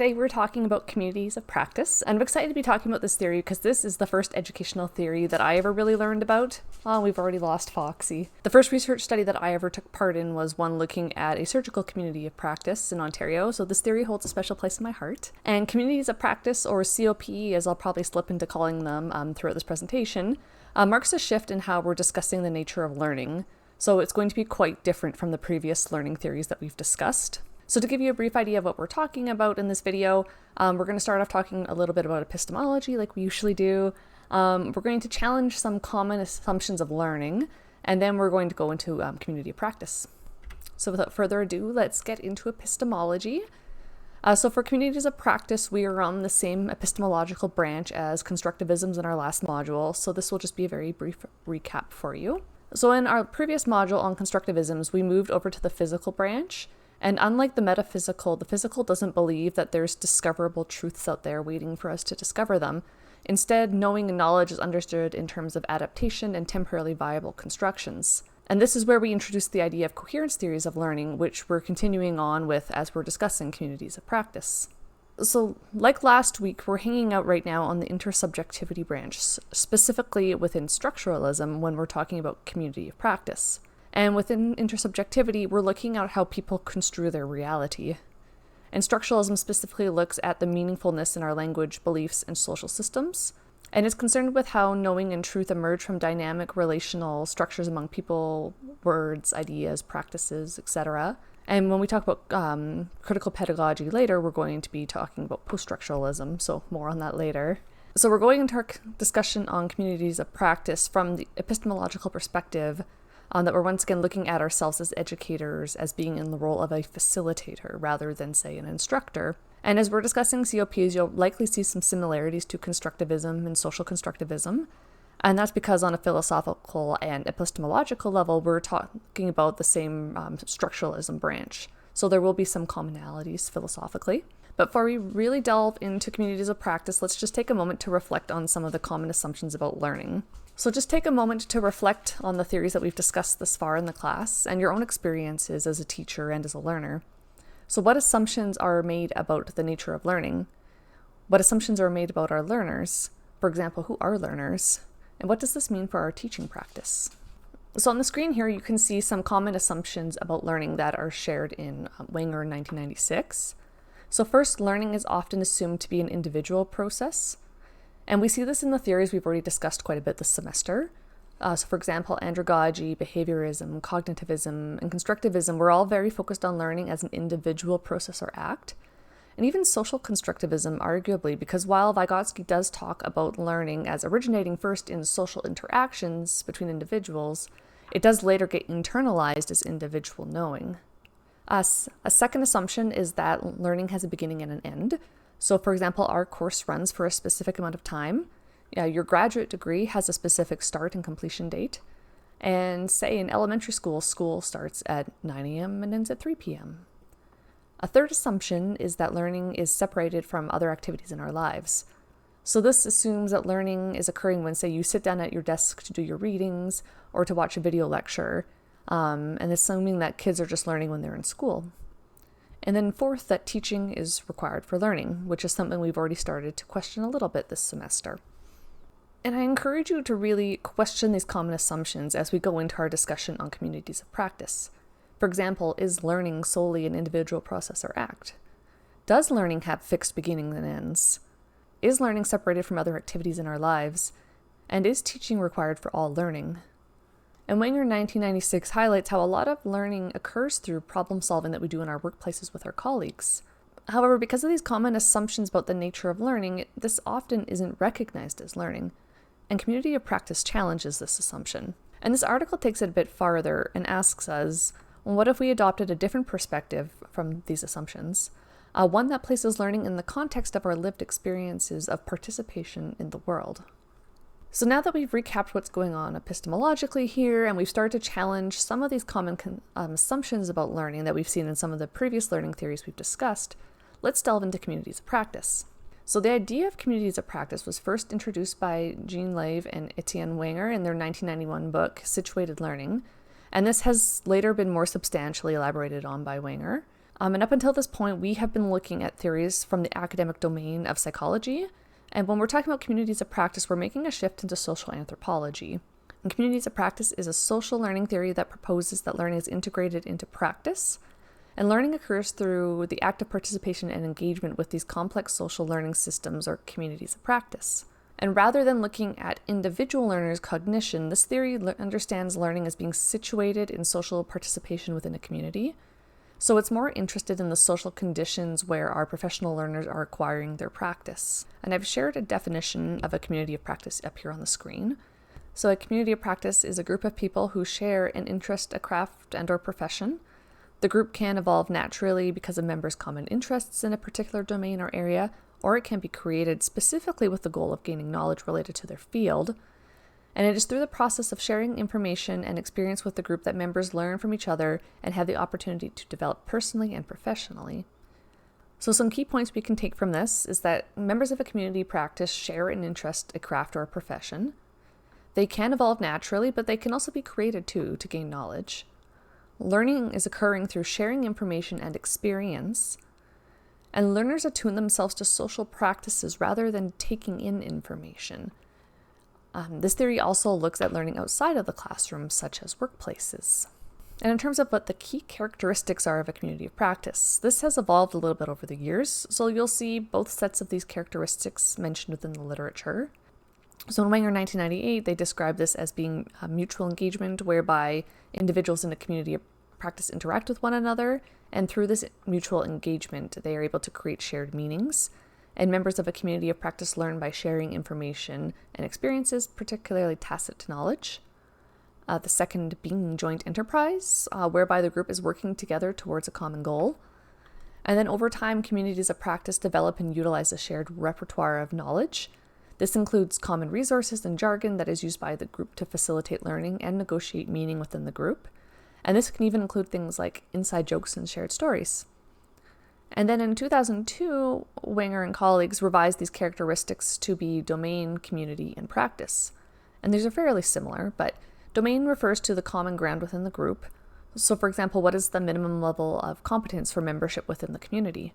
Today we're talking about communities of practice, and I'm excited to be talking about this theory because this is the first educational theory that I ever really learned about. Oh, we've already lost Foxy. The first research study that I ever took part in was one looking at a surgical community of practice in Ontario, so this theory holds a special place in my heart. And communities of practice, or COP, as I'll probably slip into calling them throughout this presentation, marks a shift in how we're discussing the nature of learning. So it's going to be quite different from the previous learning theories that we've discussed. So to give you a brief idea of what we're talking about in this video, we're going to start off talking a little bit about epistemology like we usually do. We're going to challenge some common assumptions of learning, and then we're going to go into community of practice. So without further ado, let's get into epistemology. So for communities of practice, we are on the same epistemological branch as constructivisms in our last module, so this will just be a very brief recap for you. So in our previous module on constructivisms, we moved over to the physical branch. And unlike the metaphysical, the physical doesn't believe that there's discoverable truths out there waiting for us to discover them. Instead, knowing and knowledge is understood in terms of adaptation and temporally viable constructions. And this is where we introduce the idea of coherence theories of learning, which we're continuing on with as we're discussing communities of practice. So, like last week, we're hanging out right now on the intersubjectivity branch, specifically within structuralism when we're talking about community of practice. And within intersubjectivity, we're looking at how people construe their reality. And structuralism specifically looks at the meaningfulness in our language, beliefs, and social systems, and is concerned with how knowing and truth emerge from dynamic relational structures among people, words, ideas, practices, etc. And when we talk about critical pedagogy later, we're going to be talking about post-structuralism, so more on that later. So we're going into our discussion on communities of practice from the epistemological perspective, that we're once again looking at ourselves as educators as being in the role of a facilitator rather than, say, an instructor. And as we're discussing COPs, you'll likely see some similarities to constructivism and social constructivism. And that's because on a philosophical and epistemological level, we're talking about the same structuralism branch. So there will be some commonalities philosophically. But before we really delve into communities of practice, let's just take a moment to reflect on some of the common assumptions about learning. So just take a moment to reflect on the theories that we've discussed thus far in the class and your own experiences as a teacher and as a learner. So what assumptions are made about the nature of learning? What assumptions are made about our learners? For example, who are learners? And what does this mean for our teaching practice? So on the screen here, you can see some common assumptions about learning that are shared in Wenger in 1996. So first, learning is often assumed to be an individual process. And we see this in the theories we've already discussed quite a bit this semester. So for example, andragogy, behaviorism, cognitivism, and constructivism were all very focused on learning as an individual process or act. And even social constructivism, arguably, because while Vygotsky does talk about learning as originating first in social interactions between individuals, it does later get internalized as individual knowing. A second assumption is that learning has a beginning and an end. So for example, our course runs for a specific amount of time. Your graduate degree has a specific start and completion date. And say in elementary school, school starts at 9 a.m. and ends at 3 p.m. A third assumption is that learning is separated from other activities in our lives. So this assumes that learning is occurring when, say, you sit down at your desk to do your readings or to watch a video lecture, and assuming that kids are just learning when they're in school. And then fourth, that teaching is required for learning, which is something we've already started to question a little bit this semester. And I encourage you to really question these common assumptions as we go into our discussion on communities of practice. For example, is learning solely an individual process or act? Does learning have fixed beginnings and ends? Is learning separated from other activities in our lives? And is teaching required for all learning? And Wenger in 1996 highlights how a lot of learning occurs through problem solving that we do in our workplaces with our colleagues. However, because of these common assumptions about the nature of learning, this often isn't recognized as learning, and community of practice challenges this assumption. And this article takes it a bit farther and asks us, well, what if we adopted a different perspective from these assumptions? One that places learning in the context of our lived experiences of participation in the world. So now that we've recapped what's going on epistemologically here, and we've started to challenge some of these common assumptions about learning that we've seen in some of the previous learning theories we've discussed, let's delve into communities of practice. So the idea of communities of practice was first introduced by Jean Lave and Etienne Wenger in their 1991 book, Situated Learning, and this has later been more substantially elaborated on by Wenger. And up until this point, we have been looking at theories from the academic domain of psychology. And when we're talking about communities of practice, we're making a shift into social anthropology. And communities of practice is a social learning theory that proposes that learning is integrated into practice. And learning occurs through the active participation and engagement with these complex social learning systems or communities of practice. And rather than looking at individual learners' cognition, this theory understands learning as being situated in social participation within a community. So it's more interested in the social conditions where our professional learners are acquiring their practice. And I've shared a definition of a community of practice up here on the screen. So a community of practice is a group of people who share an interest, a craft, and/or profession. The group can evolve naturally because of members' common interests in a particular domain or area, or it can be created specifically with the goal of gaining knowledge related to their field. And it is through the process of sharing information and experience with the group that members learn from each other and have the opportunity to develop personally and professionally. So some key points we can take from this is that members of a community practice share an interest, a craft, or a profession. They can evolve naturally, but they can also be created too to gain knowledge. Learning is occurring through sharing information and experience. And learners attune themselves to social practices rather than taking in information. This theory also looks at learning outside of the classroom, such as workplaces. And in terms of what the key characteristics are of a community of practice, this has evolved a little bit over the years, so you'll see both sets of these characteristics mentioned within the literature. So in Wenger 1998, they described this as being a mutual engagement whereby individuals in a community of practice interact with one another, and through this mutual engagement, they are able to create shared meanings. And members of a community of practice learn by sharing information and experiences, particularly tacit knowledge. The second being joint enterprise, whereby the group is working together towards a common goal. And then over time, communities of practice develop and utilize a shared repertoire of knowledge. This includes common resources and jargon that is used by the group to facilitate learning and negotiate meaning within the group. And this can even include things like inside jokes and shared stories. And then in 2002, Wenger and colleagues revised these characteristics to be domain, community, and practice. And these are fairly similar, but domain refers to the common ground within the group. So for example, what is the minimum level of competence for membership within the community?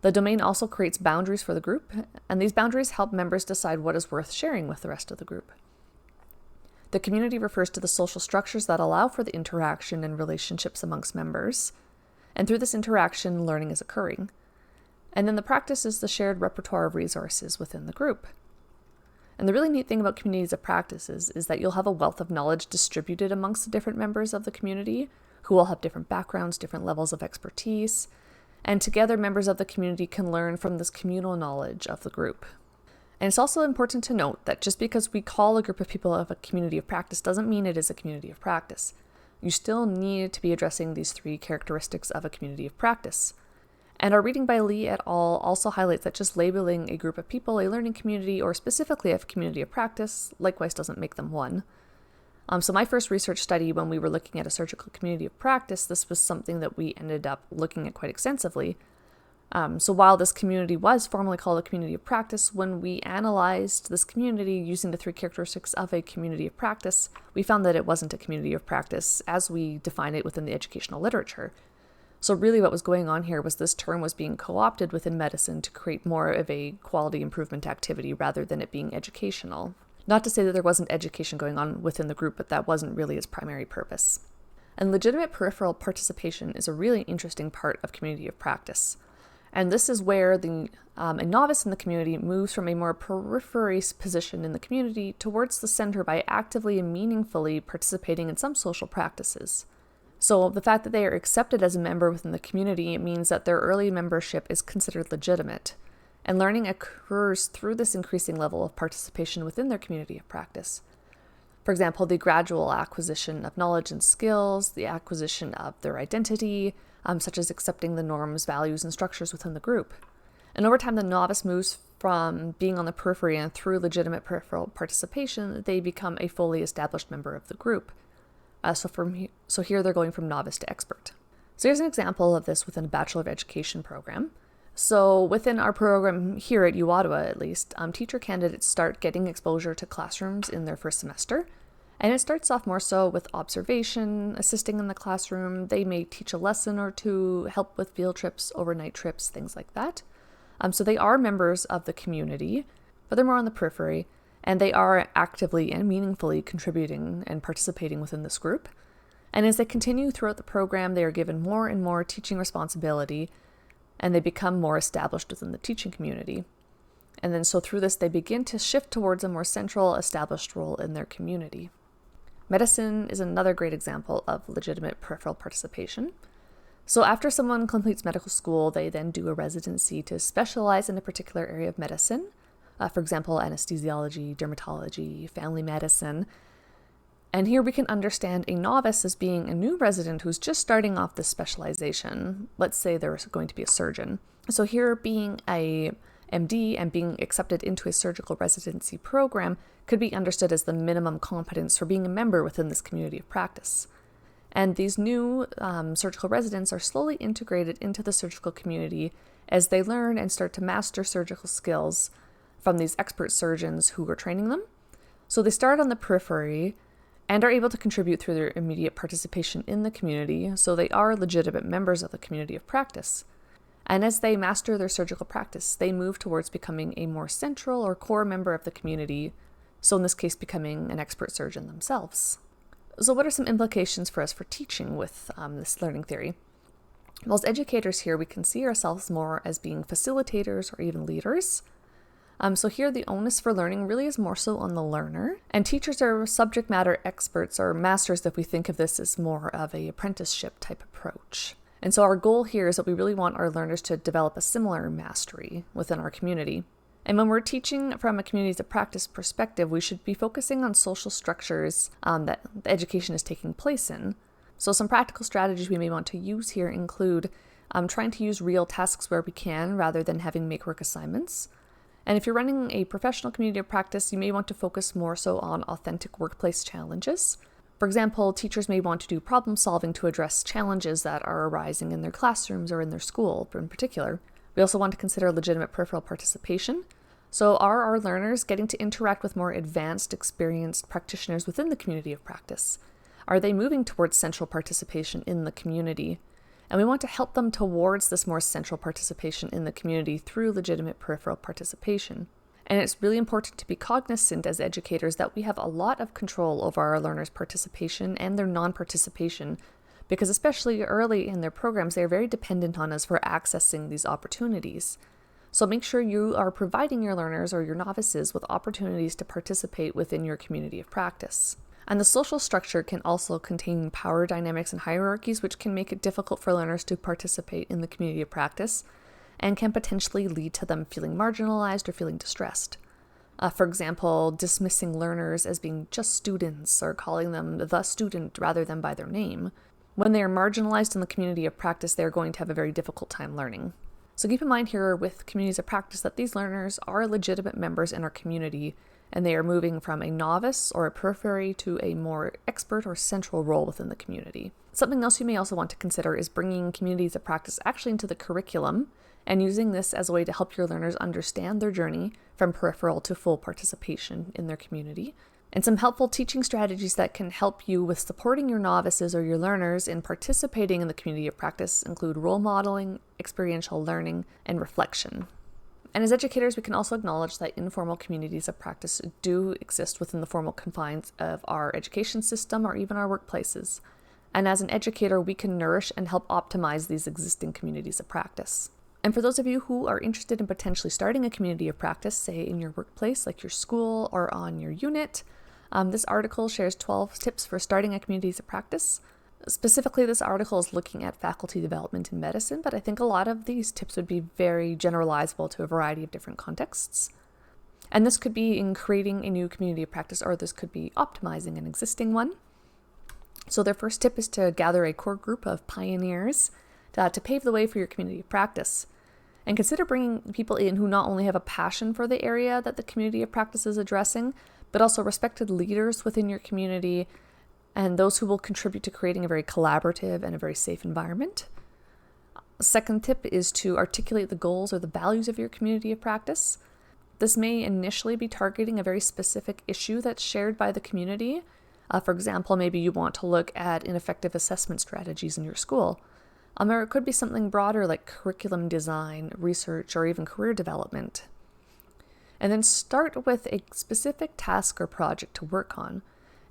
The domain also creates boundaries for the group, and these boundaries help members decide what is worth sharing with the rest of the group. The community refers to the social structures that allow for the interaction and relationships amongst members. And through this interaction, learning is occurring. And then the practice is the shared repertoire of resources within the group. And the really neat thing about communities of practices is that you'll have a wealth of knowledge distributed amongst the different members of the community who all have different backgrounds, different levels of expertise. And together, members of the community can learn from this communal knowledge of the group. And it's also important to note that just because we call a group of people of a community of practice doesn't mean it is a community of practice. You still need to be addressing these three characteristics of a community of practice. And our reading by Lee et al. Also highlights that just labeling a group of people a learning community or specifically a community of practice likewise doesn't make them one. So my first research study when we were looking at a surgical community of practice, this was something that we ended up looking at quite extensively. So while this community was formally called a community of practice, when we analyzed this community using the three characteristics of a community of practice, we found that it wasn't a community of practice as we define it within the educational literature. So really what was going on here was this term was being co-opted within medicine to create more of a quality improvement activity rather than it being educational. Not to say that there wasn't education going on within the group, but that wasn't really its primary purpose. And legitimate peripheral participation is a really interesting part of community of practice. And this is where a novice in the community moves from a more periphery position in the community towards the center by actively and meaningfully participating in some social practices. So the fact that they are accepted as a member within the community means that their early membership is considered legitimate. And learning occurs through this increasing level of participation within their community of practice. For example, the gradual acquisition of knowledge and skills, the acquisition of their identity, such as accepting the norms, values, and structures within the group. And over time, the novice moves from being on the periphery and through legitimate peripheral participation, they become a fully established member of the group. So here they're going from novice to expert. So here's an example of this within a Bachelor of Education program. So within our program here at U Ottawa, at least, teacher candidates start getting exposure to classrooms in their first semester. And it starts off more so with observation, assisting in the classroom. They may teach a lesson or two, help with field trips, overnight trips, things like that. So they are members of the community, but they're more on the periphery, and they are actively and meaningfully contributing and participating within this group. And as they continue throughout the program, they are given more and more teaching responsibility, and they become more established within the teaching community. And then so through this, they begin to shift towards a more central, established role in their community. Medicine is another great example of legitimate peripheral participation. So after someone completes medical school, they then do a residency to specialize in a particular area of medicine. For example, anesthesiology, dermatology, family medicine. And here we can understand a novice as being a new resident who's just starting off this specialization. Let's say they're going to be a surgeon. So here, being a MD and being accepted into a surgical residency program could be understood as the minimum competence for being a member within this community of practice. And these new surgical residents are slowly integrated into the surgical community as they learn and start to master surgical skills from these expert surgeons who are training them. So they start on the periphery and are able to contribute through their immediate participation in the community, so they are legitimate members of the community of practice. And as they master their surgical practice, they move towards becoming a more central or core member of the community, so in this case becoming an expert surgeon themselves. So what are some implications for us for teaching with this learning theory? Well, as educators here, we can see ourselves more as being facilitators or even leaders. So here the onus for learning really is more so on the learner, and teachers are subject matter experts or masters if we think of this as more of an apprenticeship type approach. And so our goal here is that we really want our learners to develop a similar mastery within our community. And when we're teaching from a communities of practice perspective, we should be focusing on social structures that the education is taking place in. So some practical strategies we may want to use here include trying to use real tasks where we can rather than having make work assignments. And if you're running a professional community of practice, you may want to focus more so on authentic workplace challenges. For example, teachers may want to do problem solving to address challenges that are arising in their classrooms or in their school in particular. We also want to consider legitimate peripheral participation. So are our learners getting to interact with more advanced, experienced practitioners within the community of practice? Are they moving towards central participation in the community? And we want to help them towards this more central participation in the community through legitimate peripheral participation. And it's really important to be cognizant as educators that we have a lot of control over our learners' participation and their non-participation, because especially early in their programs, they are very dependent on us for accessing these opportunities. So make sure you are providing your learners or your novices with opportunities to participate within your community of practice. And the social structure can also contain power dynamics and hierarchies, which can make it difficult for learners to participate in the community of practice and can potentially lead to them feeling marginalized or feeling distressed. For example, dismissing learners as being just students or calling them the student rather than by their name. When they are marginalized in the community of practice, they're going to have a very difficult time learning. So keep in mind here with communities of practice that these learners are legitimate members in our community, and they are moving from a novice or a periphery to a more expert or central role within the community. Something else you may also want to consider is bringing communities of practice actually into the curriculum and using this as a way to help your learners understand their journey from peripheral to full participation in their community. And some helpful teaching strategies that can help you with supporting your novices or your learners in participating in the community of practice include role modeling, experiential learning, and reflection. And as educators, we can also acknowledge that informal communities of practice do exist within the formal confines of our education system or even our workplaces. And as an educator, we can nourish and help optimize these existing communities of practice. And for those of you who are interested in potentially starting a community of practice, say in your workplace, like your school or on your unit, this article shares 12 tips for starting a community of practice. Specifically, this article is looking at faculty development in medicine, but I think a lot of these tips would be very generalizable to a variety of different contexts. And this could be in creating a new community of practice, or this could be optimizing an existing one. So their first tip is to gather a core group of pioneers to pave the way for your community of practice. And consider bringing people in who not only have a passion for the area that the community of practice is addressing, but also respected leaders within your community and those who will contribute to creating a very collaborative and a very safe environment. Second tip is to articulate the goals or the values of your community of practice. This may initially be targeting a very specific issue that's shared by the community, For example, maybe you want to look at ineffective assessment strategies in your school. Or it could be something broader like curriculum design, research, or even career development. And then start with a specific task or project to work on.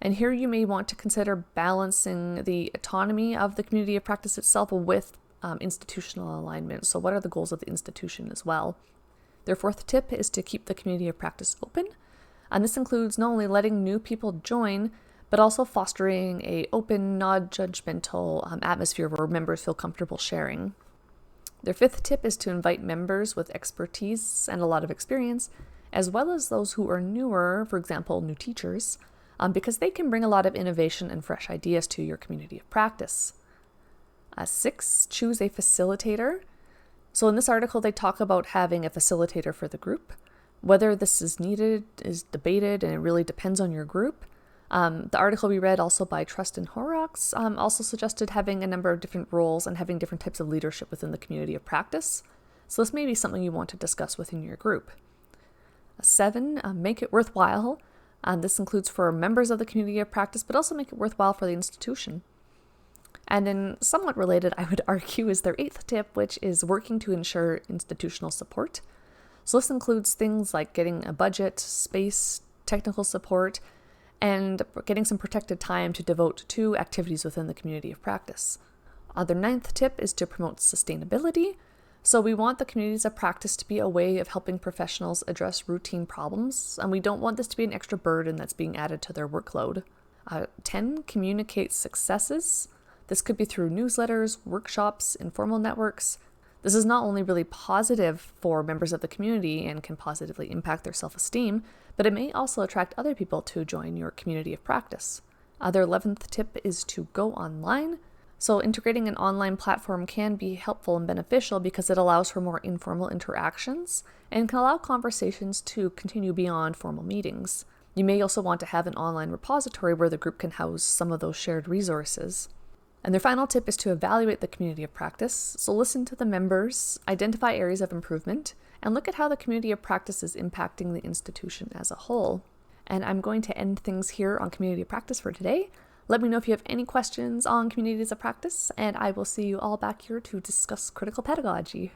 And here you may want to consider balancing the autonomy of the community of practice itself with institutional alignment. So what are the goals of the institution as well? Their fourth tip is to keep the community of practice open. And this includes not only letting new people join, but also fostering an open, non-judgmental atmosphere where members feel comfortable sharing. Their fifth tip is to invite members with expertise and a lot of experience, as well as those who are newer, for example, new teachers, because they can bring a lot of innovation and fresh ideas to your community of practice. 6, choose a facilitator. So in this article, they talk about having a facilitator for the group. Whether this is needed is debated, and it really depends on your group. The article we read, also by Trust and Horrocks, also suggested having a number of different roles and having different types of leadership within the community of practice. So this may be something you want to discuss within your group. 7, make it worthwhile. This includes for members of the community of practice, but also make it worthwhile for the institution. And then somewhat related, I would argue, is their 8th tip, which is working to ensure institutional support. So this includes things like getting a budget, space, technical support, and getting some protected time to devote to activities within the community of practice. Their 9th tip is to promote sustainability. So we want the communities of practice to be a way of helping professionals address routine problems, and we don't want this to be an extra burden that's being added to their workload. 10, communicate successes. This could be through newsletters, workshops, informal networks. This is not only really positive for members of the community and can positively impact their self-esteem, but it may also attract other people to join your community of practice. Their 11th tip is to go online. So integrating an online platform can be helpful and beneficial because it allows for more informal interactions and can allow conversations to continue beyond formal meetings. You may also want to have an online repository where the group can house some of those shared resources. And their final tip is to evaluate the community of practice. So listen to the members, identify areas of improvement, and look at how the community of practice is impacting the institution as a whole. And I'm going to end things here on community of practice for today. Let me know if you have any questions on communities of practice, and I will see you all back here to discuss critical pedagogy.